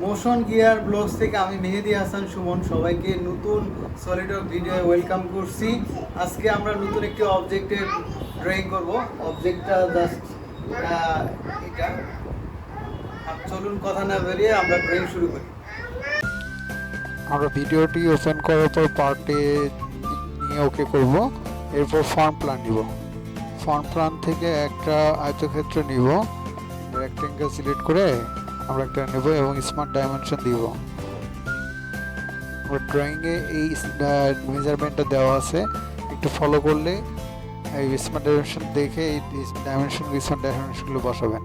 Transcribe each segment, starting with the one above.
Motion gear blogs থেকে আমি মেহেদি হাসান সুমন সবাইকে নতুন সলিডওয়ার্ক ভিডিও ওয়েলকাম করছি। আজকে আমরা নতুন একটি অবজেক্টের ড্রয়িং করব। অবজেক্টটা জাস্ট এটা। চলুন কথা না বেরিয়ে আমরা ড্রয়িং শুরু করি। আমরা ভিডিওটি ওপেন করার পর পার্টে নিয়ে ওকে করব। এরপর ফর্ম প্ল্যান নিব। ফর্ম প্ল্যান থেকে একটা আয়তক্ষেত্র নিব, রেক্টেঙ্গেল সিলেক্ট করে আমরা একটা নেব এবং স্মার্ট ডাইমেনশন দিব। আমরা ড্রয়িংয়ে এই মেজারমেন্টটা দেওয়া আছে, একটু ফলো করলে এই স্মার্ট ডাইমেনশন দেখে এই স্মার্ট ডাইমেনশনগুলো বসাবেন।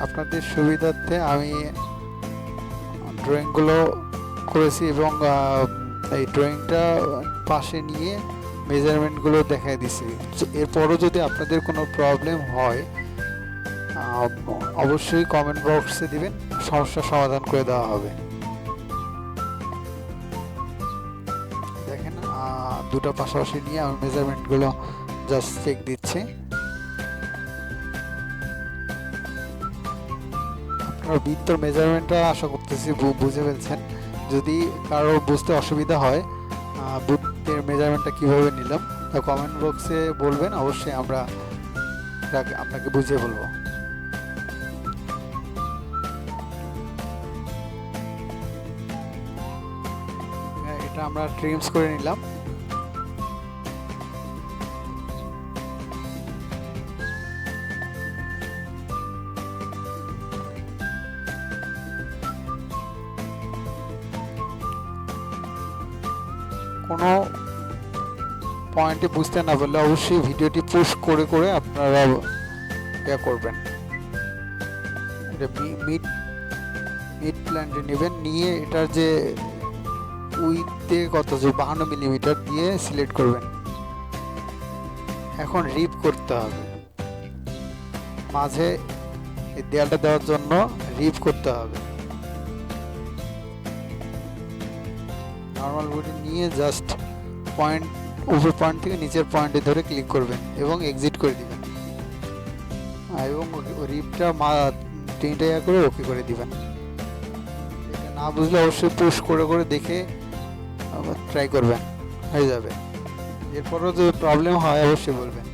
আপনাদের সুবিধার্থে আমি ড্রয়িংগুলো করেছি এবং এই ড্রয়িংটা পাশে নিয়ে মেজারমেন্টগুলো দেখাই দিছি। এরপরও যদি আপনাদের কোনো প্রবলেম হয় অবশ্যই কমেন্ট বক্সে দিবেন, সমস্যার সমাধান করে দেওয়া হবে। দেখেন দুটো পাশাপাশি নিয়ে আমি মেজারমেন্টগুলো জাস্ট চেক দিচ্ছি। আপনারা বৃত্তর মেজারমেন্টটা আশা করতেছি বুঝে ফেলছেন। যদি কারো বুঝতে অসুবিধা হয় বৃত্তের মেজারমেন্টটা কিভাবে নিলাম, তা কমেন্ট বক্সে বলবেন, অবশ্যই আমরা আপনাকে বুঝিয়ে বলবো। এটা আমরা ট্রিমস করে নিলাম। কোনো পয়েন্টে বুঝতে না পারলে অবশ্যই ভিডিওটি পুশ করে করে আপনারা ইয়া করবেন। এটা মিড প্ল্যানটি নেবেন, নিয়ে এটার যে উইথে কত যে 52 মিলিমিটার দিয়ে সিলেক্ট করবেন। এখন রিপ করতে হবে, মাঝে এই দেয়ালটা দেওয়ার জন্য রিপ করতে হবে। নর্মাল বডি নিয়ে জাস্ট পয়েন্ট উপর পয়েন্ট থেকে নিচের পয়েন্টে ধরে ক্লিক করবেন এবং এক্সিট করে দিবেন এবং রিপটা তিনটা করে ওকে করে দিবেন। এটা না বুঝলে অবশ্যই পুশ করে করে দেখে ট্রাই করবেন, হয়ে যাবে। এরপরও যদি প্রবলেম হয় অবশ্যই বলবেন।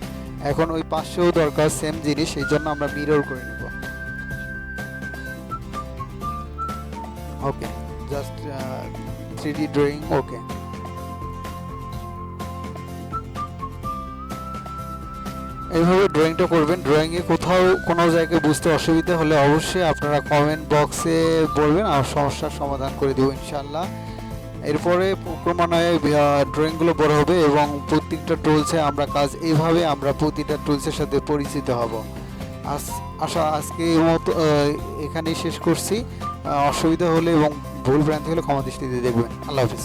এখন ওই পাশেও দরকার সেম জিনিস, এই জন্য আমরা মিরর করে নেব। ওকে, জাস্ট 3D ড্রয়িং ওকে। এইভাবে ড্রয়িংটা করবেন। ড্রয়িংয়ে কোথাও কোনো জায়গায় বুঝতে অসুবিধা হলে অবশ্যই আপনারা কমেন্ট বক্সে বলবেন, আর সমস্যার সমাধান করে দেবো ইনশাল্লাহ। এরপরে ক্রমান্বয়ে ড্রয়িংগুলো বড় হবে এবং প্রত্যেকটা টুলসে আমরা আমরা প্রতিটা টুলসের সাথে পরিচিত হব। আজকে মতো এখানেই শেষ করছি। অসুবিধা হলে এবং ভুল ভ্রান্তি হলে ক্ষমা দৃষ্টিতে দেখবেন। আল্লাহ হাফিজ।